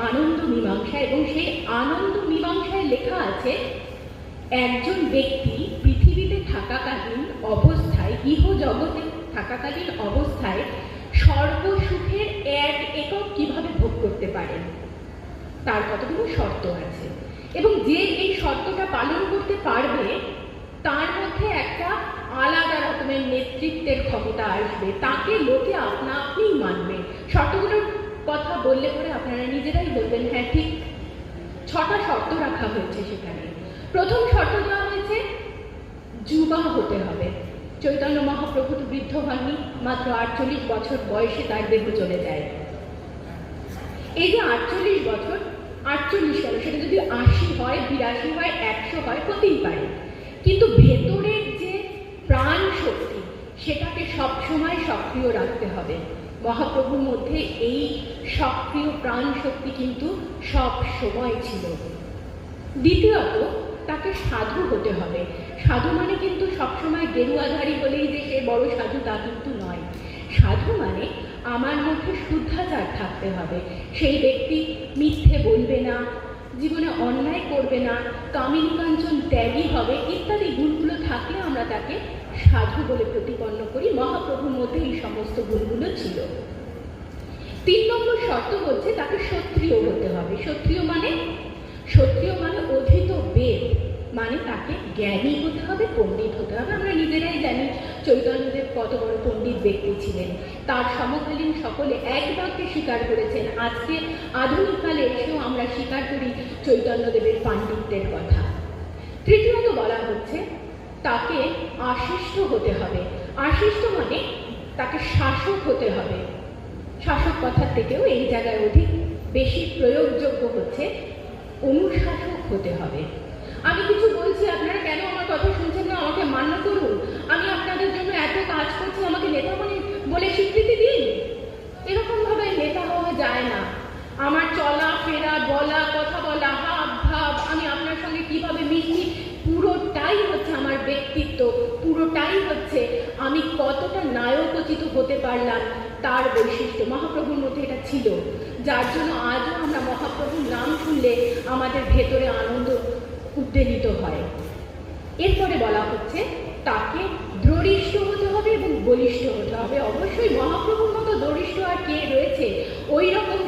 আনন্দ মীমাংসা, এবং সেই আনন্দ মীমাংসায় লেখা আছে একজন ব্যক্তি পৃথিবীতে থাকাকালীন অবস্থায়, ইহ জগতে থাকাকালীন অবস্থায় সর্বসুখের এক একক কিভাবে ভোগ করতে পারেন, তার কতগুলো শর্ত আছে, এবং যে এই শর্তটা পালন করতে পারবে তার মধ্যে একটা আলাদা রকমের নেতৃত্বের ক্ষমতা আসবে, তাকে লোকে আপনা আপনিই মানবে। শর্তগুলোর কথা বললে পরে আপনারা নিজেরাই বলবেন হ্যাঁ ঠিক। 6টা শর্ত রাখা হয়েছে সেখানে। প্রথম শর্ত দেওয়া হয়েছে যুবা হতে হবে। চৈতন্য মহাপ্রভু তো বৃদ্ধ হননি, মাত্র 48 বছর বয়সে তার দেহ চলে যায়। এই যে 48 বছর, 48 কেন, সেটা যদি 80 হয়, 82 হয়, 100 হয়, হতেই পারে, কিন্তু ভেতরের যে প্রাণ শক্তি সেটাকে সবসময় সক্রিয় রাখতে হবে। মহাপ্রভুর মধ্যে এই সক্রিয় প্রাণ শক্তি কিন্তু সব সময় ছিল। দ্বিতীয়ত, তাকে সাধু হতে হবে। সাধু মানে কিন্তু সবসময় গেরুয়াধারী বলেই যে সে বড় সাধু তা কিন্তু নয়। সাধু মানে আমার মধ্যে শুদ্ধাচার থাকতে হবে। সেই ব্যক্তি মিথ্যে বলবে না, জীবনে অন্যায় করবে না, কামিনী কাঞ্চন ত্যাগী হবে, ইত্যাদি গুণগুলো থাকলে আমরা তাকে সাধু বলে প্রতিপন্ন করি। মহাপ্রভুর মধ্যে এই সমস্ত গুণগুলো ছিল। 3 নম্বর শর্ত হচ্ছে তাকে ক্ষত্রিয় হতে হবে। ক্ষত্রিয় মানে অধীত বেদ, মানে তাকে জ্ঞানী হতে হবে, পণ্ডিত হতে হবে। আমরা নিজেরাই জানি চৈতন্যদেব কত বড় পণ্ডিত ব্যক্তি ছিলেন, তার সমকালীন সকলে এক বাক্যে স্বীকার করেছেন। আজকে আধুনিক কালে এসেও আমরা স্বীকার করি চৈতন্যদেবের পাণ্ডিত্যের কথা। তৃতীয়ত বলা হচ্ছে তাকে আশিষ্ট হতে হবে। আশিষ্ট মানে তাকে শাসক হতে হবে। শাসক কথার থেকেও এই জায়গায় অধিক বেশি প্রয়োগযোগ্য হচ্ছে অনুশাসক হতে হবে। আমি কিছু বলছি, আপনারা কেন আমার কথা শুনছেন না? আমাকে মান্য করুন। আমি আপনাদের জন্য এত কাজ করছি, আমাকে নেতা বলে স্বীকৃতি দিন। এরকম ভাবে নেতা হওয়া যায় না। আমার চলা ফেরা, বলা, কথা বলা, হাব ভাব, আমি আপনার সঙ্গে কিভাবে মিশি, পুরোটাই হচ্ছে আমার ব্যক্তিত্ব, পুরোটাই হচ্ছে আমি কতটা নায়কোচিত হতে পারলাম তার বৈশিষ্ট্য। মহাপ্রভুর মধ্যে এটা ছিল, যার জন্য আজও আমরা মহাপ্রভুর নাম শুনলে আমাদের ভেতরে আনন্দ উদ্বেলিত হয়। এরপরে বলা হচ্ছে তাকে দৃঢ় হতে হবে এবং বলিষ্ঠ হতে হবে। অবশ্যই মহাপ্রভুর মতো দৃঢ় আর কে রয়েছে? ওই রকম